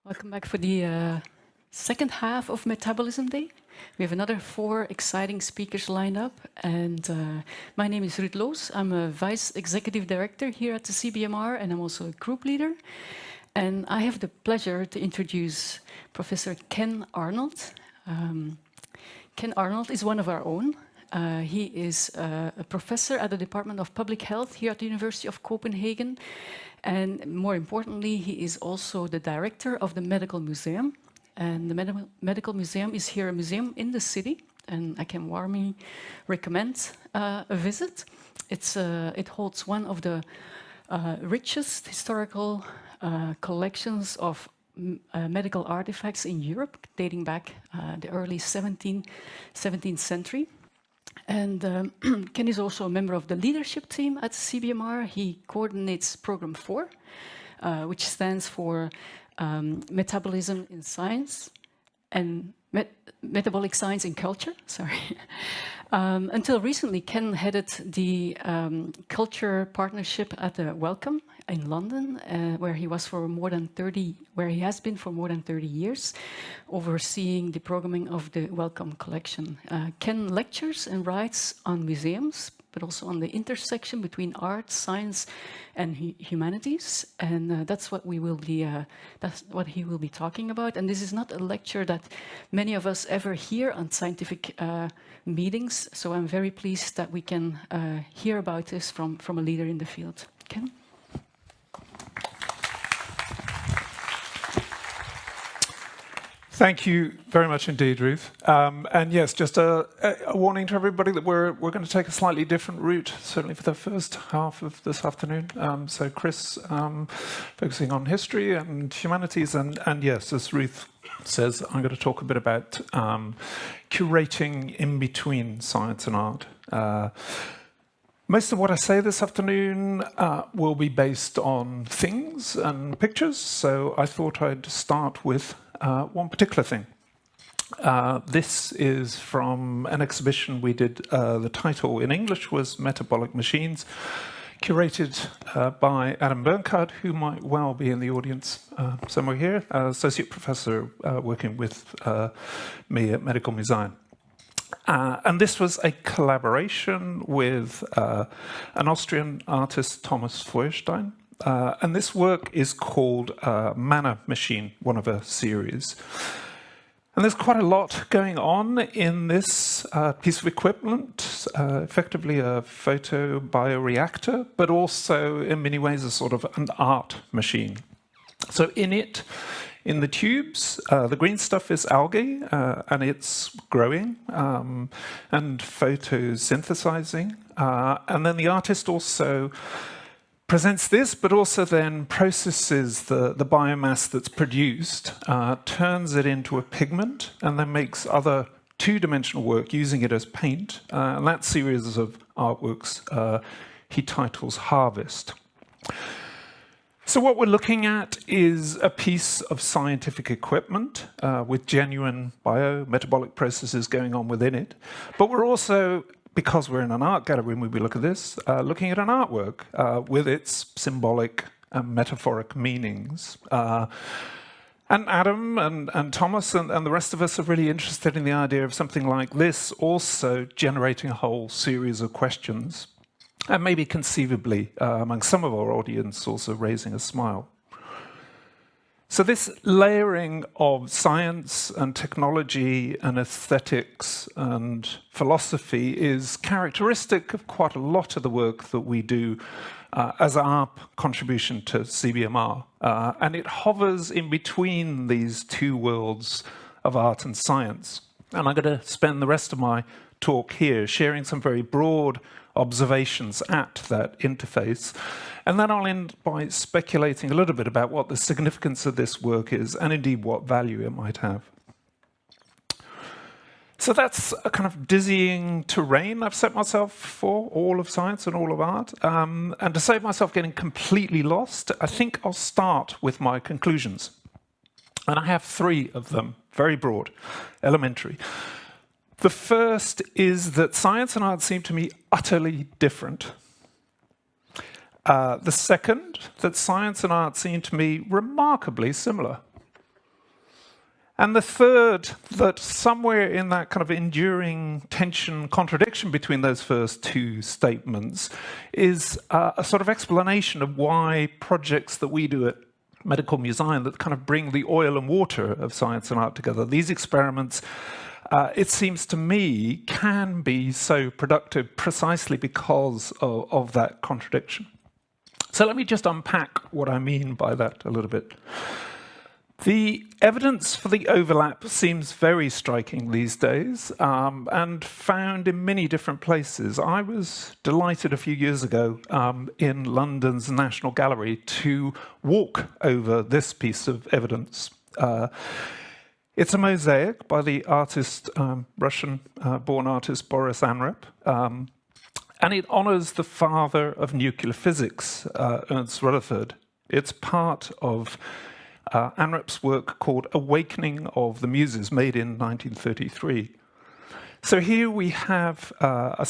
Welcome back for the second half of Metabolism Day. We have another 4 exciting speakers lined up, and my name is Ruud Loos. I'm a Vice Executive Director here at the CBMR, and I'm also a group leader. And I have the pleasure to introduce Professor Ken Arnold. Ken Arnold is one of our own. He is a professor at the Department of Public Health here at the University of Copenhagen. And more importantly, he is also the director of the Medical Museum. And the Medical Museum is here a museum in the city, and I can warmly recommend a visit. It holds one of the richest historical collections of medical artifacts in Europe, dating back the early 17th century. And Ken is also a member of the leadership team at CBMR. He coordinates Program 4, which stands for Metabolism in Science and Metabolic Science in Culture. Sorry. Until recently, Ken headed the culture partnership at the Wellcome in London, where he has been for more than 30 years, overseeing the programming of the Wellcome Collection. Ken lectures and writes on museums, but also on the intersection between art, science, and humanities, and that's what he will be talking about. And this is not a lecture that many of us ever hear on scientific meetings, so I'm very pleased that we can hear about this from a leader in the field. Ken? Thank you very much indeed, Ruth. And yes, just a warning to everybody that we're going to take a slightly different route, certainly for the first half of this afternoon. So Chris focusing on history and humanities, and yes, as Ruth says, I'm going to talk a bit about curating in between science and art. Most of what I say this afternoon will be based on things and pictures, so I thought I'd start with one particular thing. This is from an exhibition we did. The title in English was Metabolic Machines, curated by Adam Bernkhard, who might well be in the audience somewhere here, associate professor working with me at Medical Museion. And this was a collaboration with an Austrian artist, Thomas Feuerstein. And this work is called Mana Machine, one of a series. And there's quite a lot going on in this piece of equipment, effectively a photobioreactor, but also in many ways a sort of an art machine. So in it, in the tubes, the green stuff is algae, and it's growing and photosynthesizing. And then the artist also presents this, but also then processes the biomass that's produced, turns it into a pigment, and then makes other two-dimensional work using it as paint. And that series of artworks he titles Harvest. So what we're looking at is a piece of scientific equipment with genuine bio-metabolic processes going on within it. But we're also, because we're in an art gallery when we look at this, looking at an artwork with its symbolic and metaphoric meanings. And Adam and Thomas and the rest of us are really interested in the idea of something like this also generating a whole series of questions, and maybe conceivably, among some of our audience, also raising a smile. So this layering of science and technology and aesthetics and philosophy is characteristic of quite a lot of the work that we do as our contribution to CBMR. And it hovers in between these two worlds of art and science. And I'm going to spend the rest of my talk here sharing some very broad observations at that interface. And then I'll end by speculating a little bit about what the significance of this work is, and indeed what value it might have. So that's a kind of dizzying terrain I've set myself for, all of science and all of art. And to save myself getting completely lost, I think I'll start with my conclusions. And I have 3 of them, very broad, elementary. The first is that science and art seem to me utterly different. The second, that science and art seem to me remarkably similar. And the third, that somewhere in that kind of enduring tension, contradiction between those first two statements is a sort of explanation of why projects that we do at Medical Museion that kind of bring the oil and water of science and art together, these experiments, it seems to me, can be so productive precisely because of that contradiction. So let me just unpack what I mean by that a little bit. The evidence for the overlap seems very striking these days, and found in many different places. I was delighted a few years ago in London's National Gallery to walk over this piece of evidence. It's a mosaic by the artist, Russian-born artist Boris Anrep, and it honors the father of nuclear physics, Ernst Rutherford. It's part of Anrep's work called Awakening of the Muses, made in 1933. So here we have a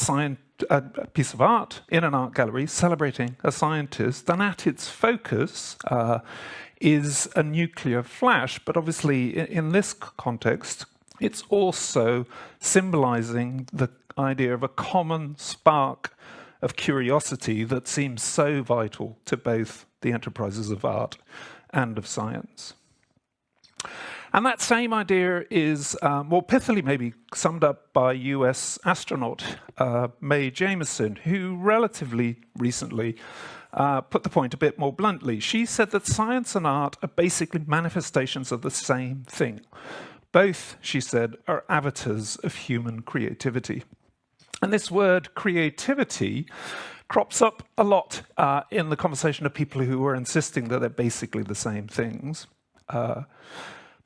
piece of art in an art gallery celebrating a scientist, and at its focus is a nuclear flash, but obviously in this context, it's also symbolizing the idea of a common spark of curiosity that seems so vital to both the enterprises of art and of science. And that same idea is more pithily maybe summed up by US astronaut Mae Jemison, who relatively recently put the point a bit more bluntly. She said that science and art are basically manifestations of the same thing. Both, she said, are avatars of human creativity. And this word creativity crops up a lot in the conversation of people who are insisting that they're basically the same things.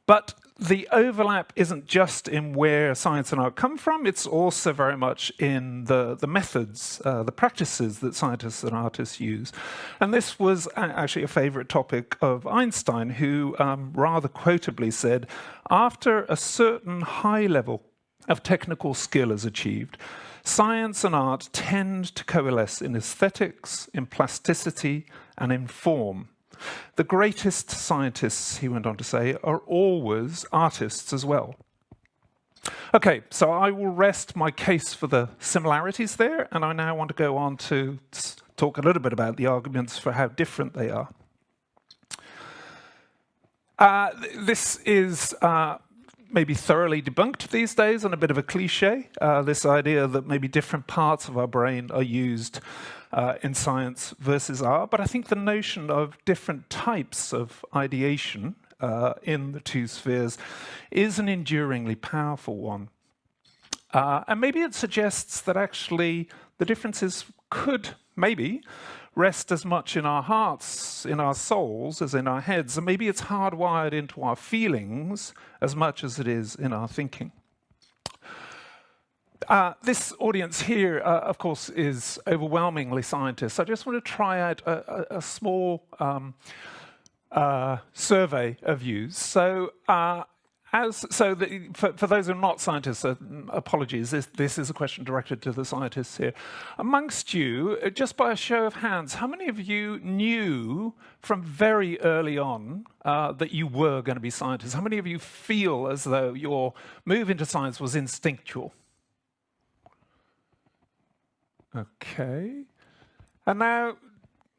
But the overlap isn't just in where science and art come from, it's also very much in the methods, the practices that scientists and artists use. And this was actually a favorite topic of Einstein, who rather quotably said, after a certain high level of technical skill is achieved, science and art tend to coalesce in aesthetics, in plasticity, and in form. The greatest scientists, he went on to say, are always artists as well. Okay, so I will rest my case for the similarities there, and I now want to go on to talk a little bit about the arguments for how different they are. This is maybe thoroughly debunked these days and a bit of a cliche, this idea that maybe different parts of our brain are used in science versus art. But I think the notion of different types of ideation in the two spheres is an enduringly powerful one. And maybe it suggests that actually the differences could maybe rest as much in our hearts, in our souls, as in our heads. And maybe it's hardwired into our feelings as much as it is in our thinking. This audience here, of course, is overwhelmingly scientists. I just want to try out a small survey of views. So, for those who are not scientists, apologies, this is a question directed to the scientists here. Amongst you, just by a show of hands, how many of you knew from very early on that you were going to be scientists? How many of you feel as though your move into science was instinctual? Okay. And now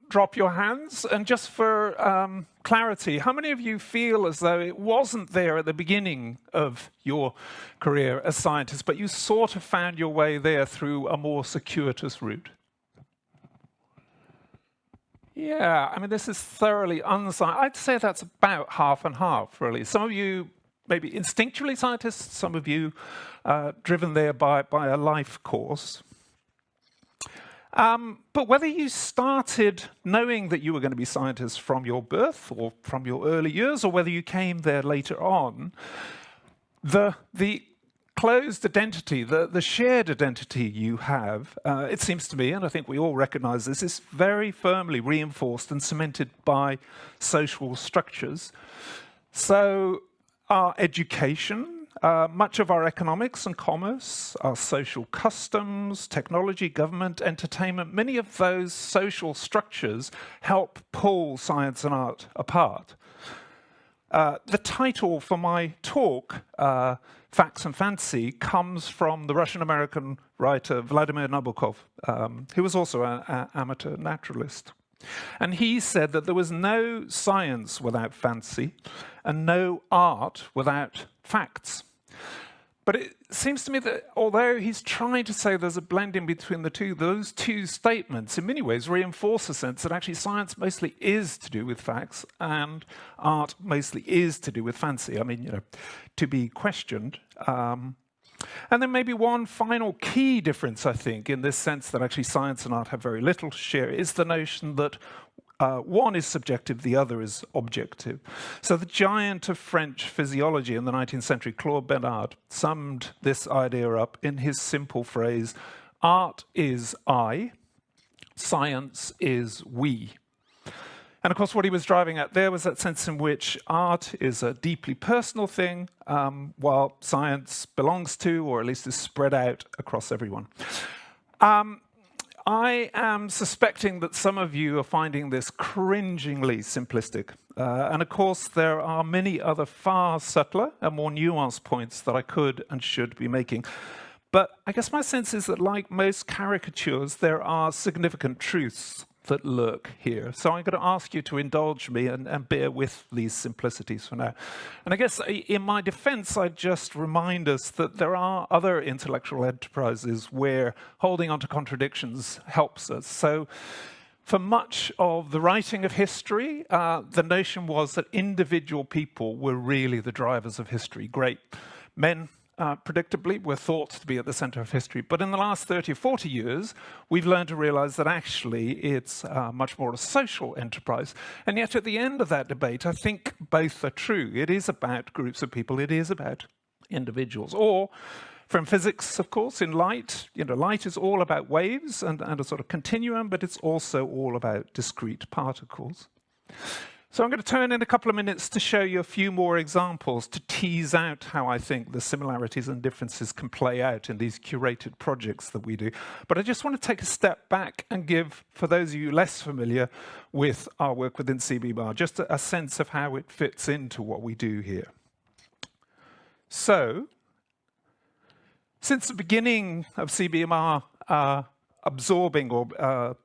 drop your hands. And just for clarity, how many of you feel as though it wasn't there at the beginning of your career as scientists, but you sort of found your way there through a more circuitous route? Yeah, I mean, this is thoroughly unscientific. I'd say that's about half and half, really. Some of you maybe instinctually scientists, some of you driven there by a life course. But whether you started knowing that you were going to be scientists from your birth or from your early years, or whether you came there later on, the closed identity, the shared identity you have, it seems to me, and I think we all recognize this, is very firmly reinforced and cemented by social structures. So our education, much of our economics and commerce, our social customs, technology, government, entertainment, many of those social structures help pull science and art apart. The title for my talk, Facts and Fancy, comes from the Russian-American writer Vladimir Nabokov, who was also an amateur naturalist. And he said that there was no science without fancy and no art without facts. But it seems to me that although he's trying to say there's a blending between the two, those two statements in many ways reinforce the sense that actually science mostly is to do with facts and art mostly is to do with fancy. I mean, to be questioned. And then maybe one final key difference, I think, in this sense that actually science and art have very little to share is the notion that one is subjective, the other is objective. So the giant of French physiology in the 19th century, Claude Bernard, summed this idea up in his simple phrase, art is I, science is we. And of course, what he was driving at there was that sense in which art is a deeply personal thing, while science belongs to, or at least is spread out across everyone. I am suspecting that some of you are finding this cringingly simplistic. And of course, there are many other far subtler and more nuanced points that I could and should be making. But I guess my sense is that, like most caricatures, there are significant truths that lurk here. So I'm going to ask you to indulge me and bear with these simplicities for now. And I guess in my defense, I'd just remind us that there are other intellectual enterprises where holding on to contradictions helps us. So for much of the writing of history, the notion was that individual people were really the drivers of history. Great men, predictably, were thought to be at the center of history. But in the last 30 or 40 years, we've learned to realize that actually it's much more a social enterprise. And yet at the end of that debate, I think both are true. It is about groups of people. It is about individuals. Or from physics, of course, in light, light is all about waves and a sort of continuum, but it's also all about discrete particles. So I'm going to turn in a couple of minutes to show you a few more examples to tease out how I think the similarities and differences can play out in these curated projects that we do. But I just want to take a step back and give, for those of you less familiar with our work within CBMR, just a sense of how it fits into what we do here. So, since the beginning of CBMR, absorbing or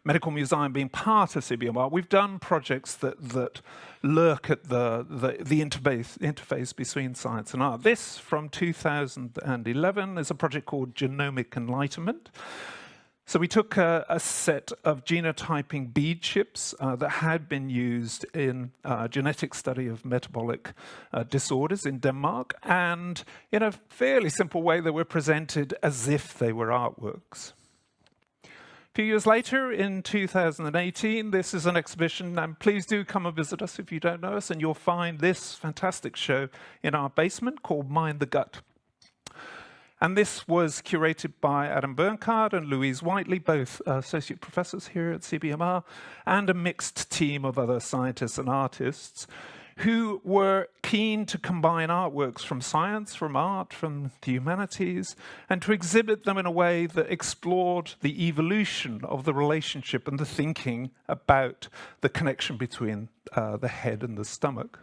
Medical Museion being part of CBMR, we've done projects that lurk at the interface between science and art. This, from 2011, is a project called Genomic Enlightenment. So we took a set of genotyping bead chips that had been used in genetic study of metabolic disorders in Denmark, and in a fairly simple way, they were presented as if they were artworks. A few years later, in 2018, this is an exhibition, and please do come and visit us if you don't know us, and you'll find this fantastic show in our basement called Mind the Gut. And this was curated by Adam Bernkart and Louise Whiteley, both associate professors here at CBMR, and a mixed team of other scientists and artists who were keen to combine artworks from science, from art, from the humanities, and to exhibit them in a way that explored the evolution of the relationship and the thinking about the connection between the head and the stomach.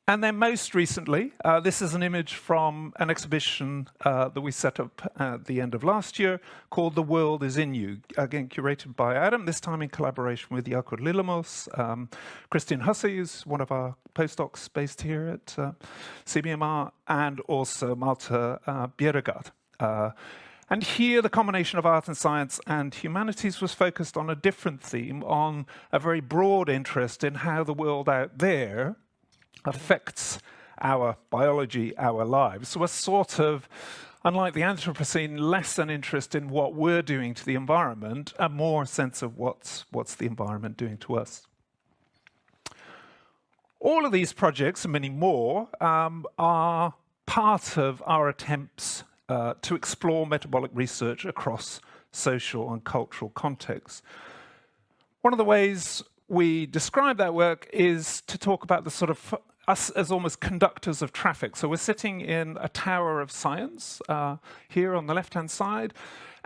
And then most recently, this is an image from an exhibition that we set up at the end of last year called The World is in You, again curated by Adam, this time in collaboration with Jaakko Lillemos. Christian Hussey is one of our postdocs based here at CBMR, and also Malte Bjerregaard. And here, the combination of art and science and humanities was focused on a different theme, on a very broad interest in how the world out there affects our biology, our lives. So a sort of, unlike the Anthropocene, less an interest in what we're doing to the environment, and more a sense of what's the environment doing to us. All of these projects, and many more, are part of our attempts to explore metabolic research across social and cultural contexts. One of the ways we describe that work is to talk about the sort of us as almost conductors of traffic. So we're sitting in a tower of science here on the left-hand side,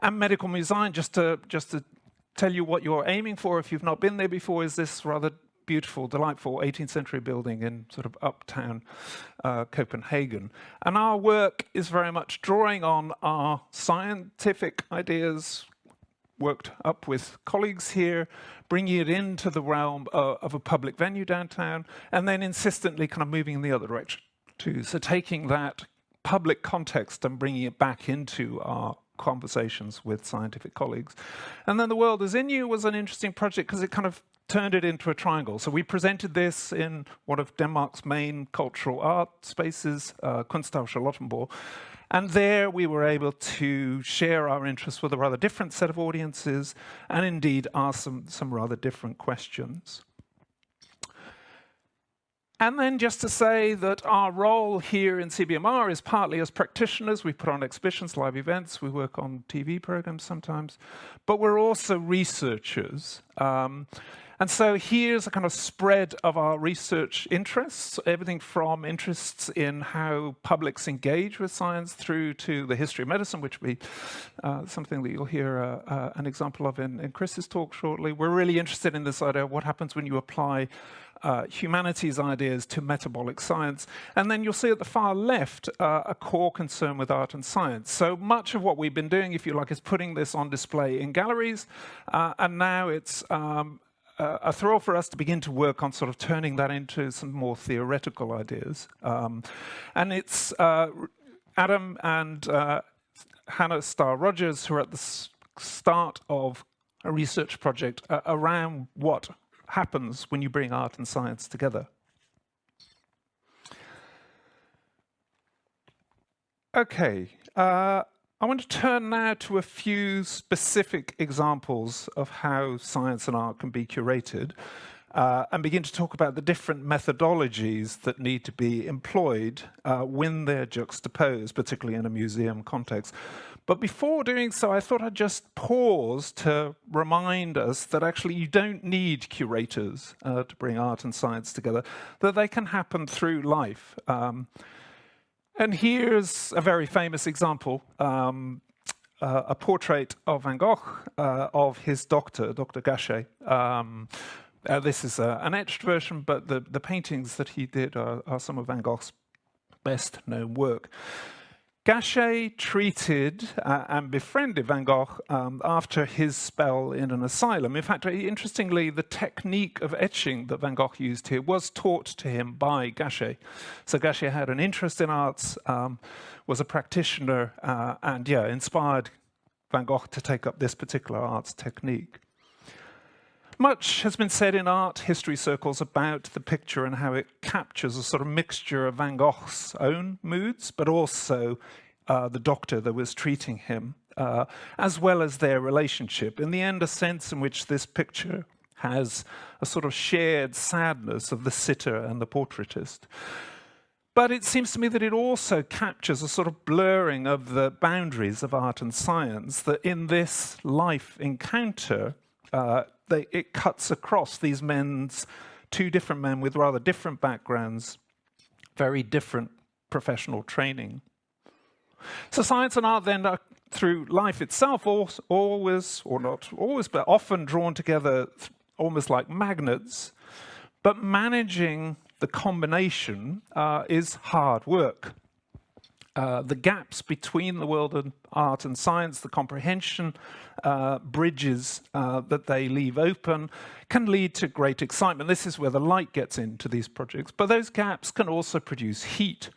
and Medical Museion, just to tell you what you're aiming for if you've not been there before, is this rather beautiful, delightful 18th century building in sort of uptown Copenhagen. And our work is very much drawing on our scientific ideas, worked up with colleagues here, bringing it into the realm of a public venue downtown, and then insistently kind of moving in the other direction too. So taking that public context and bringing it back into our conversations with scientific colleagues. And then The World is in You was an interesting project because it kind of turned it into a triangle. So we presented this in one of Denmark's main cultural art spaces, Kunsthaus Charlottenborg. And there we were able to share our interests with a rather different set of audiences and indeed ask some rather different questions. And then just to say that our role here in CBMR is partly as practitioners. We put on exhibitions, live events, we work on TV programs sometimes, but we're also researchers. And so here's a kind of spread of our research interests, everything from interests in how publics engage with science through to the history of medicine, which we, something that you'll hear an example of in Chris's talk shortly. We're really interested in this idea of what happens when you apply humanities ideas to metabolic science. And then you'll see at the far left a core concern with art and science. So much of what we've been doing, if you like, is putting this on display in galleries. And now it's a thrill for us to begin to work on sort of turning that into some more theoretical ideas. And it's Adam and Hannah Starr-Rogers who are at the start of a research project around what happens when you bring art and science together. Okay, I want to turn now to a few specific examples of how science and art can be curated and begin to talk about the different methodologies that need to be employed when they're juxtaposed, particularly in a museum context. But before doing so, I thought I'd just pause to remind us that actually you don't need curators to bring art and science together, that they can happen through life. And here's a very famous example, a portrait of Van Gogh of his doctor, Dr. Gachet. This is an etched version, but the paintings that he did are some of Van Gogh's best known work. Gachet treated and befriended Van Gogh after his spell in an asylum. In fact, interestingly, the technique of etching that Van Gogh used here was taught to him by Gachet. So Gachet had an interest in arts, was a practitioner, and inspired Van Gogh to take up this particular arts technique. Much has been said in art history circles about the picture and how it captures a sort of mixture of Van Gogh's own moods, but also the doctor that was treating him, as well as their relationship. In the end, a sense in which this picture has a sort of shared sadness of the sitter and the portraitist. But it seems to me that it also captures a sort of blurring of the boundaries of art and science, that in this life encounter, it cuts across these two different men with rather different backgrounds, very different professional training. So science and art then, through life itself, always, or not always, but often drawn together almost like magnets. But managing the combination is hard work. The gaps between the world of art and science, the comprehension bridges that they leave open, can lead to great excitement. This is where the light gets into these projects. But those gaps can also produce heat,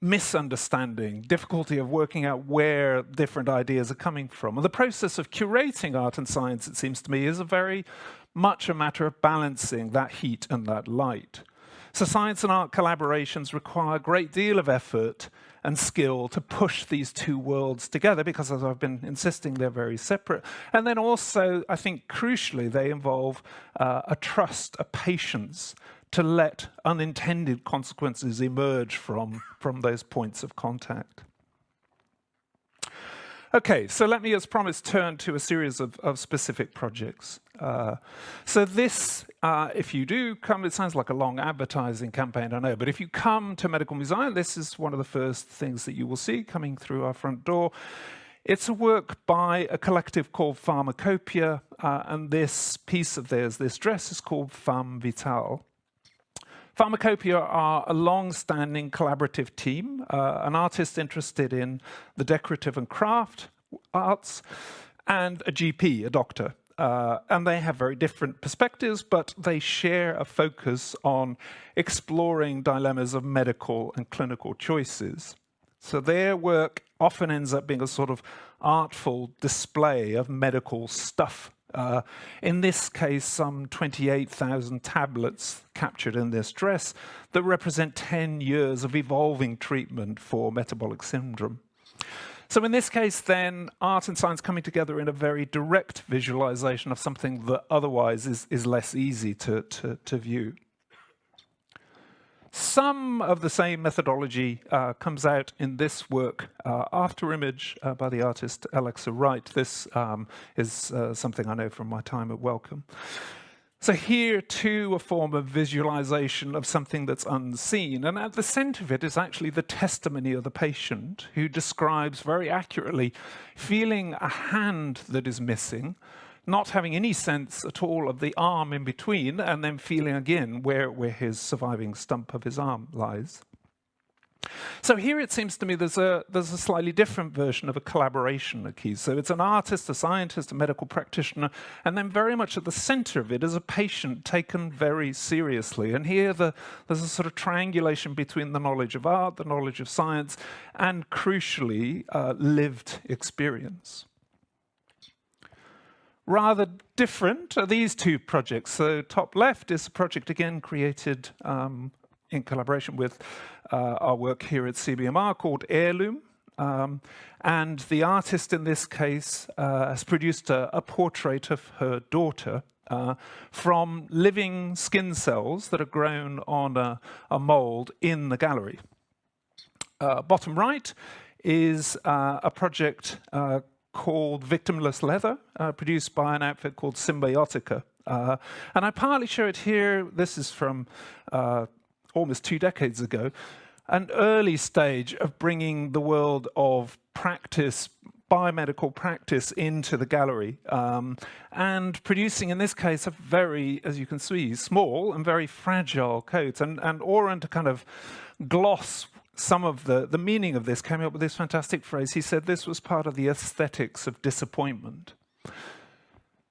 misunderstanding, difficulty of working out where different ideas are coming from. And the process of curating art and science, it seems to me, is very much a matter of balancing that heat and that light. So science and art collaborations require a great deal of effort and skill to push these two worlds together, because, as I've been insisting, they're very separate. And then also, I think crucially, they involve a trust, a patience to let unintended consequences emerge from those points of contact. Okay, so let me, as promised, turn to a series of specific projects. So this, if you do come, it sounds like a long advertising campaign, I know, but if you come to Medical Museion, this is one of the first things that you will see coming through our front door. It's a work by a collective called Pharmacopoeia, and this piece of theirs, this dress, is called Femme Vitale. Pharmacopoeia are a long-standing collaborative team, an artist interested in the decorative and craft arts, and a GP, a doctor. And they have very different perspectives, but they share a focus on exploring dilemmas of medical and clinical choices. So their work often ends up being a sort of artful display of medical stuff. In this case, some 28,000 tablets captured in this dress that represent 10 years of evolving treatment for metabolic syndrome. So in this case, then, art and science coming together in a very direct visualization of something that otherwise is less easy to view. Some of the same methodology comes out in this work, After Image, by the artist Alexa Wright. This is something I know from my time at Wellcome. So here, too, a form of visualization of something that's unseen. And at the center of it is actually the testimony of the patient, who describes very accurately feeling a hand that is missing, not having any sense at all of the arm in between, and then feeling again where his surviving stump of his arm lies. So here it seems to me there's a slightly different version of a collaboration at Keys. So it's an artist, a scientist, a medical practitioner, and then very much at the center of it is a patient taken very seriously. And here there's a sort of triangulation between the knowledge of art, the knowledge of science, and crucially, lived experience. Rather different are these two projects. So top left is a project again created in collaboration with our work here at CBMR called Heirloom. And the artist in this case has produced a portrait of her daughter from living skin cells that are grown on a mold in the gallery. Bottom right is a project called Victimless Leather, produced by an outfit called Symbiotica. And I partly show it here. This is from almost 2 decades ago, an early stage of bringing the world of practice, biomedical practice, into the gallery, and producing, in this case, a very, as you can see, small and very fragile coat. And Oren, to kind of gloss some of the meaning of this, came up with this fantastic phrase. He said this was part of the aesthetics of disappointment.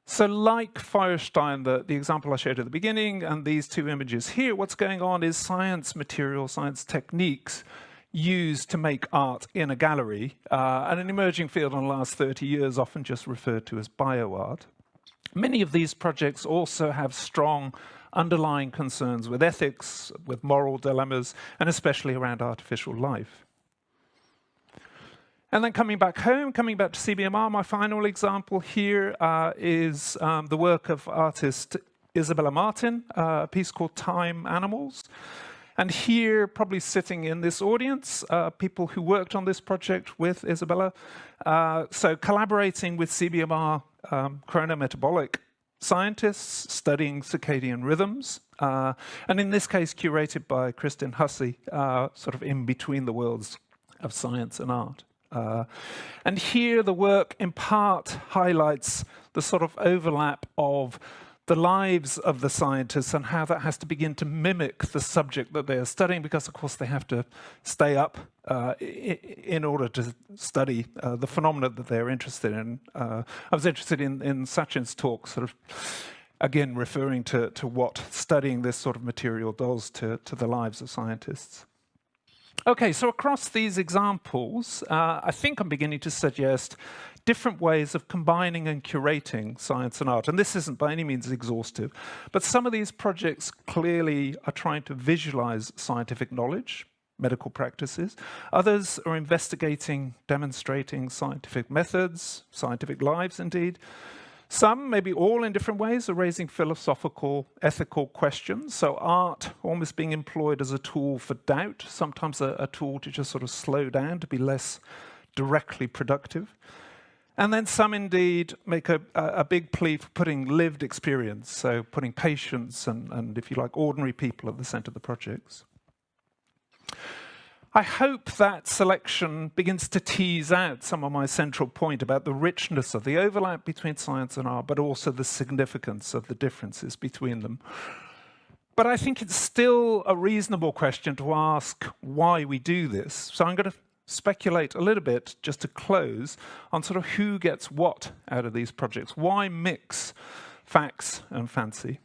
So like Feuerstein, the example I showed at the beginning, and these two images here, what's going on is science material, science techniques used to make art in a gallery, and an emerging field in the last 30 years, often just referred to as bioart. Many of these projects also have strong underlying concerns with ethics, with moral dilemmas, and especially around artificial life. And then coming back home, coming back to CBMR, my final example here is the work of artist Isabella Martin, a piece called Time Animals. And here, probably sitting in this audience, people who worked on this project with Isabella. So collaborating with CBMR chronometabolic scientists studying circadian rhythms, and in this case curated by Kristin Hussey, sort of in between the worlds of science and art. And here the work in part highlights the sort of overlap of the lives of the scientists and how that has to begin to mimic the subject that they're studying, because of course they have to stay up in order to study the phenomena that they're interested in. I was interested in Sachin's talk, sort of again referring to what studying this sort of material does to the lives of scientists. Okay, so across these examples, I think I'm beginning to suggest different ways of combining and curating science and art. And this isn't by any means exhaustive, but some of these projects clearly are trying to visualize scientific knowledge, medical practices. Others are investigating, demonstrating scientific methods, scientific lives indeed. Some, maybe all in different ways, are raising philosophical, ethical questions. So art almost being employed as a tool for doubt, sometimes a tool to just sort of slow down, to be less directly productive. And then some indeed make a big plea for putting lived experience, so putting patients and, if you like, ordinary people at the center of the projects. I hope that selection begins to tease out some of my central point about the richness of the overlap between science and art, but also the significance of the differences between them. But I think it's still a reasonable question to ask why we do this. So I'm going to speculate a little bit, just to close, on sort of who gets what out of these projects. Why mix facts and fancy?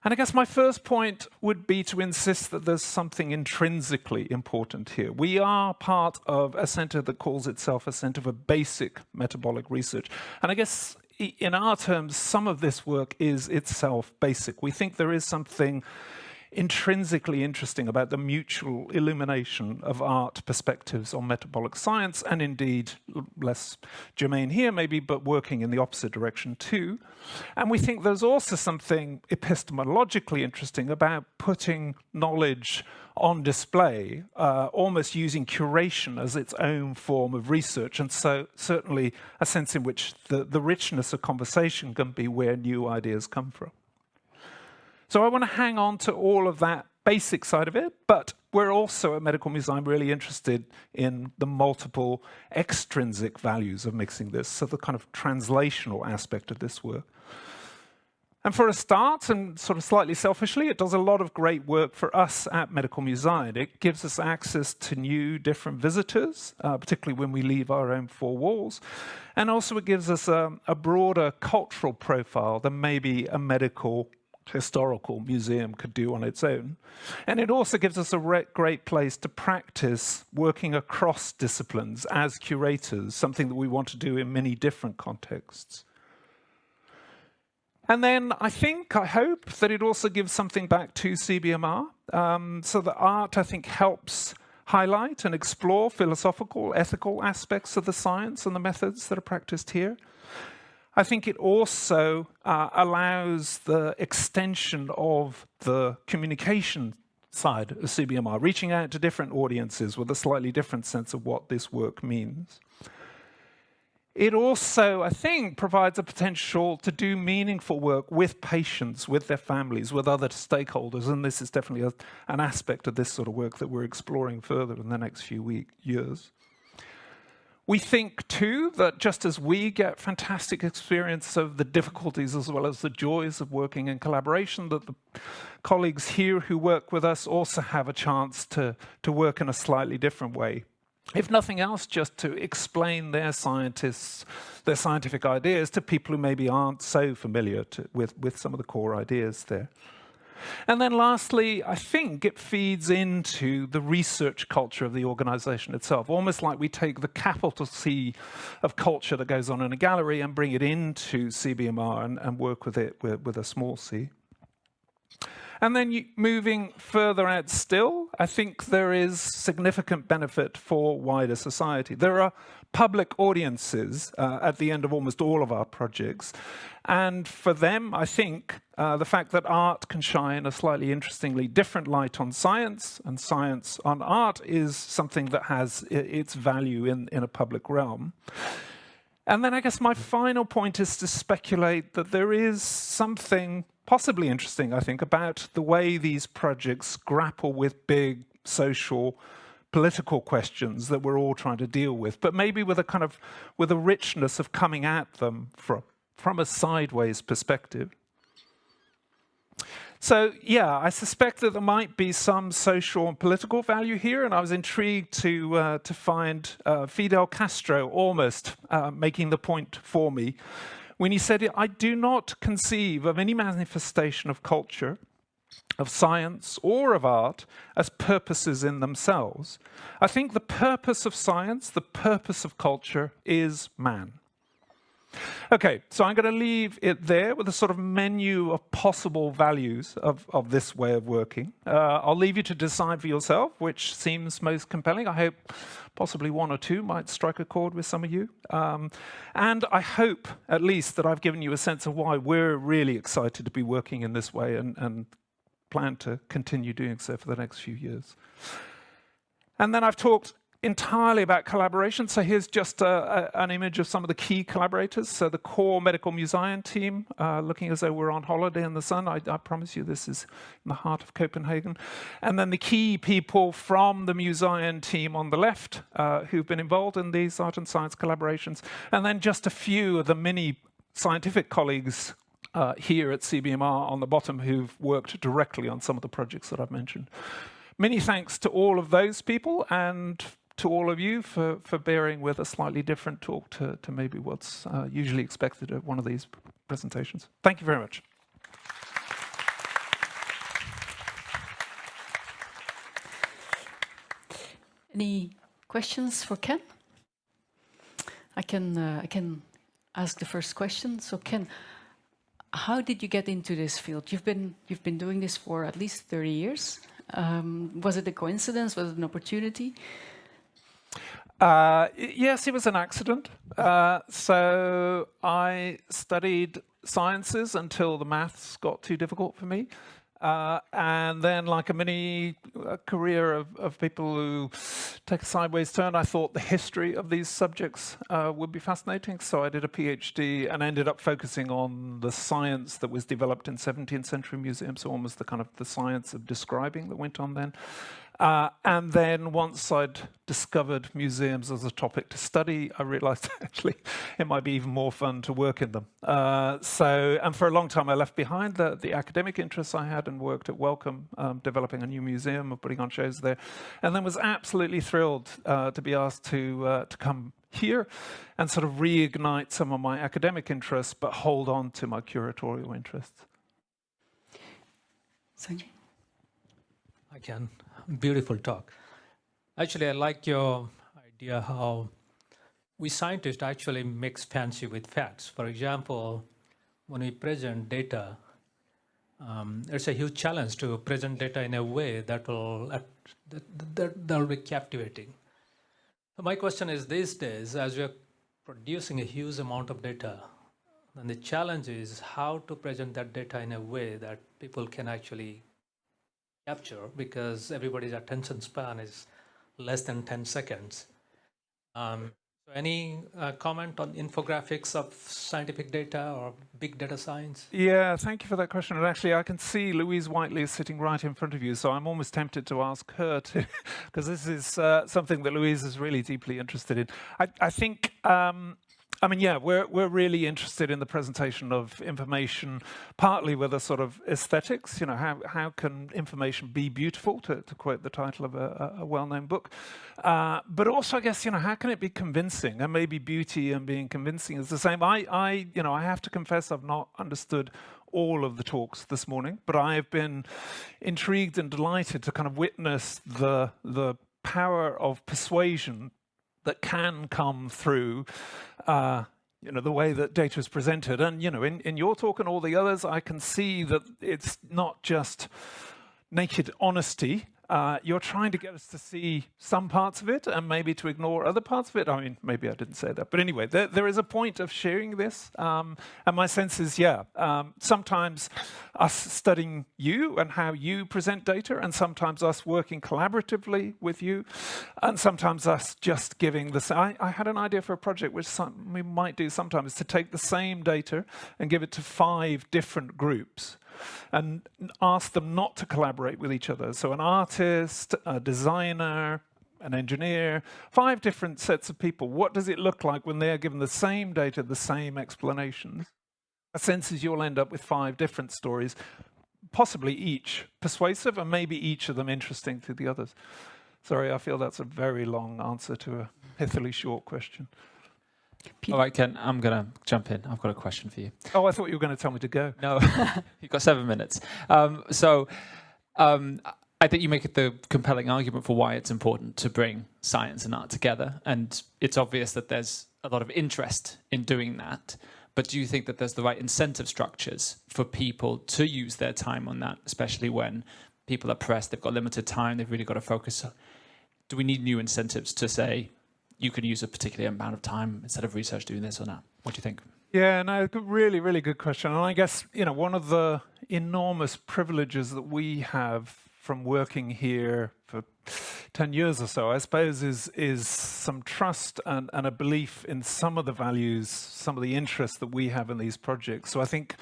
And I guess my first point would be to insist that there's something intrinsically important here. We are part of a center that calls itself a center for basic metabolic research. And I guess in our terms, some of this work is itself basic. We think there is something intrinsically interesting about the mutual illumination of art perspectives on metabolic science, and indeed, less germane here maybe, but working in the opposite direction too. And we think there's also something epistemologically interesting about putting knowledge on display, almost using curation as its own form of research, and so certainly a sense in which the richness of conversation can be where new ideas come from. So I want to hang on to all of that basic side of it, but we're also at Medical Museum really interested in the multiple extrinsic values of mixing this, so the kind of translational aspect of this work. And for a start, and sort of slightly selfishly, it does a lot of great work for us at Medical Museum. It gives us access to new, different visitors, particularly when we leave our own four walls. And also it gives us a broader cultural profile than maybe a medical historical museum could do on its own. And it also gives us a great place to practice working across disciplines as curators, something that we want to do in many different contexts. And then I hope that it also gives something back to CBMR. So the art, I think, helps highlight and explore philosophical, ethical aspects of the science and the methods that are practiced here. I think it also allows the extension of the communication side of CBMR, reaching out to different audiences with a slightly different sense of what this work means. It also, I think, provides a potential to do meaningful work with patients, with their families, with other stakeholders, and this is definitely an aspect of this sort of work that we're exploring further in the next few years. We think, too, that just as we get fantastic experience of the difficulties as well as the joys of working in collaboration, that the colleagues here who work with us also have a chance to work in a slightly different way. If nothing else, just to explain their scientific ideas to people who maybe aren't so familiar with some of the core ideas there. And then lastly, I think it feeds into the research culture of the organization itself, almost like we take the capital C of culture that goes on in a gallery and bring it into CBMR and work with it with a small c. And then moving further out still, I think there is significant benefit for wider society. There are public audiences at the end of almost all of our projects. And for them, I think the fact that art can shine a slightly interestingly different light on science and science on art is something that has its value in a public realm. And then I guess my final point is to speculate that there is something possibly interesting, I think, about the way these projects grapple with big social, political questions that we're all trying to deal with, but maybe with a richness of coming at them from a sideways perspective. So, yeah, I suspect that there might be some social and political value here, and I was intrigued to find Fidel Castro almost making the point for me when he said, "I do not conceive of any manifestation of culture, of science, or of art as purposes in themselves. I think the purpose of science, the purpose of culture is man." Okay, so I'm going to leave it there with a sort of menu of possible values of this way of working. I'll leave you to decide for yourself which seems most compelling. I hope possibly one or two might strike a chord with some of you. And I hope, at least, that I've given you a sense of why we're really excited to be working in this way and plan to continue doing so for the next few years. And then I've talked entirely about collaboration. So here's just an image of some of the key collaborators. So the core medical Museion team, looking as though we're on holiday in the sun. I promise you this is in the heart of Copenhagen. And then the key people from the Museion team on the left who've been involved in these art and science collaborations. And then just a few of the many scientific colleagues here at CBMR on the bottom who've worked directly on some of the projects that I've mentioned. Many thanks to all of those people and to all of you for bearing with a slightly different talk to maybe what's usually expected at one of these presentations. Thank you very much. Any questions for Ken? I can ask the first question. So Ken, how did you get into this field? You've been doing this for at least 30 years. Was it a coincidence? Was it an opportunity? Yes, it was an accident. So I studied sciences until the maths got too difficult for me. And then, like a mini career of people who take a sideways turn, I thought the history of these subjects would be fascinating. So I did a PhD and ended up focusing on the science that was developed in 17th century museums, so almost the kind of the science of describing that went on then. And then once I'd discovered museums as a topic to study, I realized actually it might be even more fun to work in them. And for a long time I left behind the academic interests I had and worked at Wellcome, developing a new museum and putting on shows there. And then was absolutely thrilled to be asked to come here and sort of reignite some of my academic interests, but hold on to my curatorial interests. Sanjay? I can. Beautiful talk. Actually, I like your idea how we scientists actually mix fancy with facts. For example, when we present data, it's a huge challenge to present data in a way that will be captivating. My question is, these days, as we are producing a huge amount of data, then the challenge is how to present that data in a way that people can actually capture, because everybody's attention span is less than 10 seconds. So any comment on infographics of scientific data or big data science? Yeah, thank you for that question. And actually, I can see Louise Whiteley is sitting right in front of you, so I'm almost tempted to ask her to, because this is something that Louise is really deeply interested in. I think, I mean, yeah, we're really interested in the presentation of information, partly with a sort of aesthetics. You know, how can information be beautiful, to quote the title of a well-known book, but also, I guess, you know, how can it be convincing? And maybe beauty and being convincing is the same. I have to confess I've not understood all of the talks this morning, but I have been intrigued and delighted to kind of witness the power of persuasion that can come through, the way that data is presented. And, in your talk and all the others, I can see that it's not just naked honesty. You're trying to get us to see some parts of it and maybe to ignore other parts of it. I mean, maybe I didn't say that. But anyway, there is a point of sharing this. And my sense is, sometimes us studying you and how you present data, and sometimes us working collaboratively with you, and sometimes us just giving this. I had an idea for a project which we might do sometimes, to take the same data and give it to 5 different groups and ask them not to collaborate with each other. So an artist, a designer, an engineer, 5 different sets of people. What does it look like when they're given the same data, the same explanations? A sense is you'll end up with 5 different stories, possibly each persuasive and maybe each of them interesting to the others. Sorry, I feel that's a very long answer to a pithily short question. All right, Ken, I'm going to jump in. I've got a question for you. Oh, I thought you were going to tell me to go. No, you've got 7 minutes. I think you make the compelling argument for why it's important to bring science and art together. And it's obvious that there's a lot of interest in doing that. But do you think that there's the right incentive structures for people to use their time on that, especially when people are pressed, they've got limited time, they've really got to focus? Do we need new incentives to say, you can use a particular amount of time instead of research doing this or not? What do you think? Yeah, no, really, really good question. And I guess, one of the enormous privileges that we have from working here for 10 years or so, I suppose, is some trust and a belief in some of the values, some of the interests that we have in these projects. So I think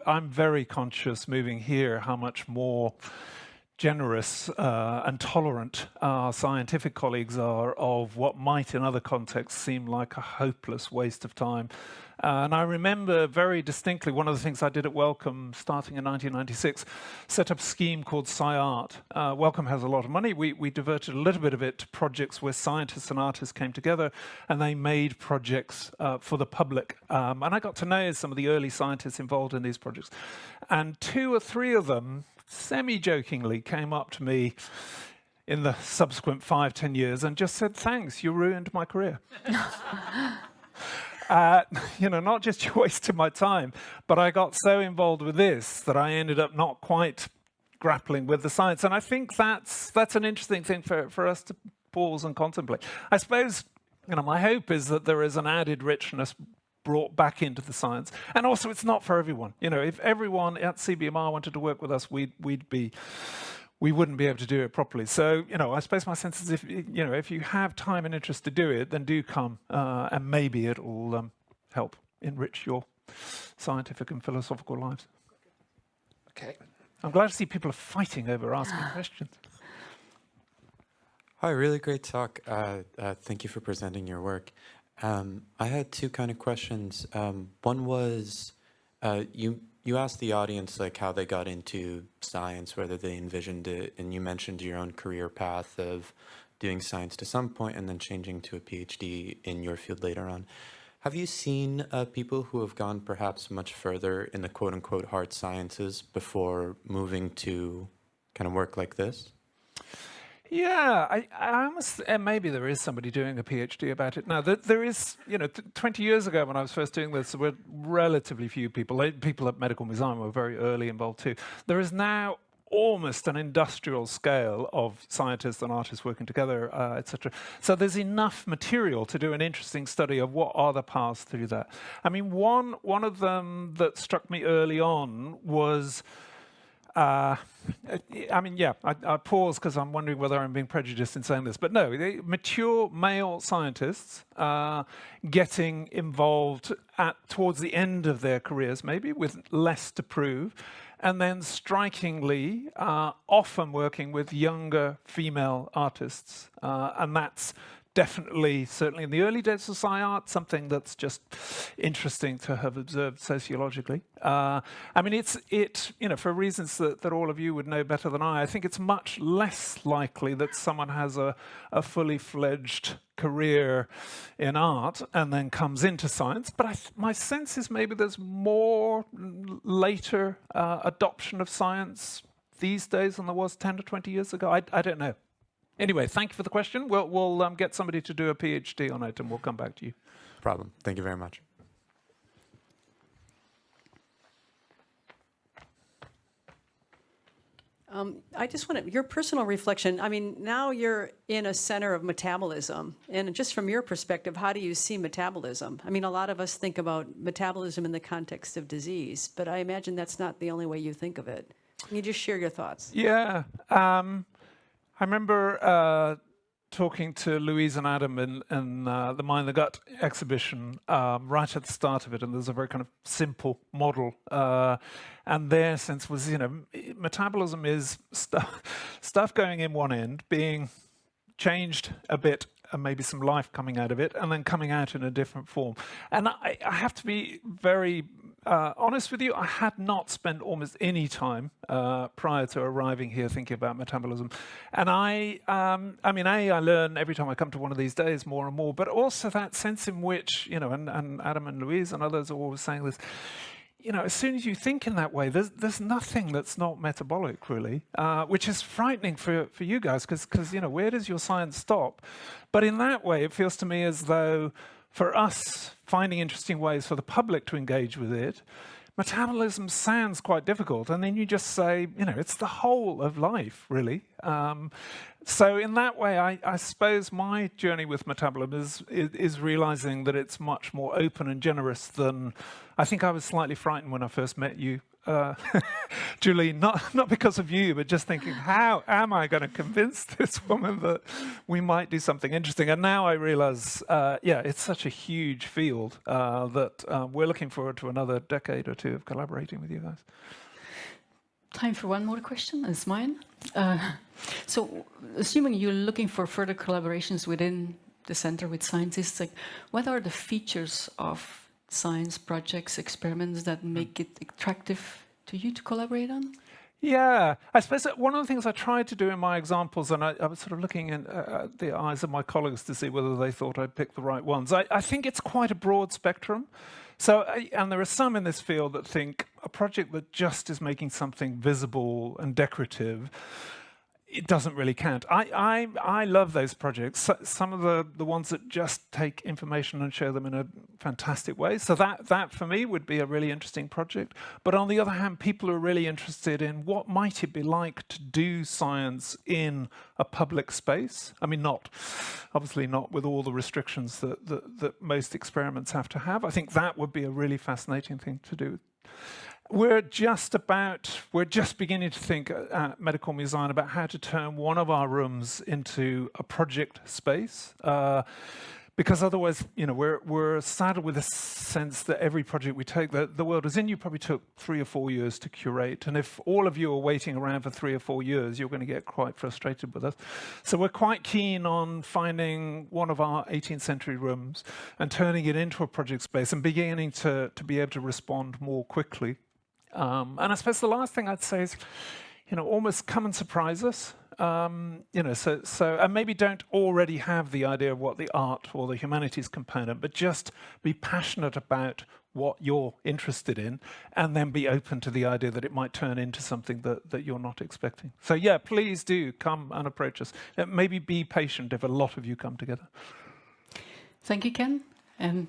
I'm very conscious moving here how much more generous and tolerant our scientific colleagues are of what might in other contexts seem like a hopeless waste of time. And I remember very distinctly one of the things I did at Wellcome starting in 1996, set up a scheme called SciArt. Wellcome has a lot of money. We diverted a little bit of it to projects where scientists and artists came together and they made projects for the public. And I got to know some of the early scientists involved in these projects. And 2 or 3 of them semi-jokingly came up to me in the subsequent 5-10 years and just said, "Thanks, you ruined my career." Not just you wasted my time, but I got so involved with this that I ended up not quite grappling with the science. And I think that's an interesting thing for us to pause and contemplate. I suppose, my hope is that there is an added richness brought back into the science. And also, it's not for everyone. If everyone at CBMR wanted to work with us, we wouldn't be able to do it properly. So, I suppose my sense is if you have time and interest to do it, then do come, and maybe it'll help enrich your scientific and philosophical lives. Okay. I'm glad to see people are fighting over asking questions. Hi, really great talk. Thank you for presenting your work. I had 2 kind of questions. One was, you asked the audience like how they got into science, whether they envisioned it, and you mentioned your own career path of doing science to some point and then changing to a PhD in your field later on. Have you seen people who have gone perhaps much further in the quote-unquote hard sciences before moving to kind of work like this? Yeah, I almost, and maybe there is somebody doing a PhD about it now. There is, 20 years ago when I was first doing this, there were relatively few people. People at Medical Museion were very early involved too. There is now almost an industrial scale of scientists and artists working together, etc. So there's enough material to do an interesting study of what are the paths through that. I mean, one of them that struck me early on was, I pause because I'm wondering whether I'm being prejudiced in saying this, but no, mature male scientists getting involved towards the end of their careers, maybe with less to prove, and then strikingly often working with younger female artists, and that's definitely, certainly in the early days of SciArt, something that's just interesting to have observed sociologically. For reasons that all of you would know better than I think it's much less likely that someone has a fully fledged career in art and then comes into science. But my sense is maybe there's more later adoption of science these days than there was 10 to 20 years ago. I don't know. Anyway, thank you for the question. We'll get somebody to do a PhD on it and we'll come back to you. No problem. Thank you very much. I just want your personal reflection. I mean, now you're in a center of metabolism. And just from your perspective, how do you see metabolism? I mean, a lot of us think about metabolism in the context of disease, but I imagine that's not the only way you think of it. Can you just share your thoughts? Yeah. I remember talking to Louise and Adam in the Mind the Gut exhibition right at the start of it, and there's a very kind of simple model. And their sense was, metabolism is stuff going in one end, being changed a bit, and maybe some life coming out of it, and then coming out in a different form. And I have to be very honest with you, I had not spent almost any time prior to arriving here thinking about metabolism. And I learn every time I come to one of these days more and more, but also that sense in which, and Adam and Louise and others are always saying this, as soon as you think in that way, there's nothing that's not metabolic, really, which is frightening for you guys, because where does your science stop? But in that way, it feels to me as though for us finding interesting ways for the public to engage with it, metabolism sounds quite difficult. And then you just say, it's the whole of life, really. So in that way, I suppose my journey with metabolism is realizing that it's much more open and generous than I think I was slightly frightened when I first met you Julie, not because of you, but just thinking, how am I going to convince this woman that we might do something interesting? And now I realize, it's such a huge field that we're looking forward to another decade or two of collaborating with you guys. Time for one more question, it's mine. So, assuming you're looking for further collaborations within the center with scientists, like, what are the features of science projects, experiments that make it attractive to you to collaborate on? Yeah, I suppose that one of the things I tried to do in my examples, and I was sort of looking in the eyes of my colleagues to see whether they thought I'd picked the right ones. I think it's quite a broad spectrum. So, and there are some in this field that think a project that just is making something visible and decorative, it doesn't really count. I love those projects. Some of the ones that just take information and share them in a fantastic way. So that for me would be a really interesting project. But on the other hand, people are really interested in what might it be like to do science in a public space. I mean, obviously not with all the restrictions that most experiments have to have. I think that would be a really fascinating thing to do. We're just beginning to think at Medical Museion about how to turn one of our rooms into a project space, because otherwise, we're saddled with a sense that every project we take, the world is in, you probably took 3 or 4 years to curate, and if all of you are waiting around for 3 or 4 years, you're going to get quite frustrated with us. So we're quite keen on finding one of our 18th century rooms and turning it into a project space and beginning to be able to respond more quickly. And I suppose the last thing I'd say is, almost come and surprise us. And maybe don't already have the idea of what the art or the humanities component, but just be passionate about what you're interested in, and then be open to the idea that it might turn into something that you're not expecting. So yeah, please do come and approach us. Maybe be patient if a lot of you come together. Thank you, Ken. And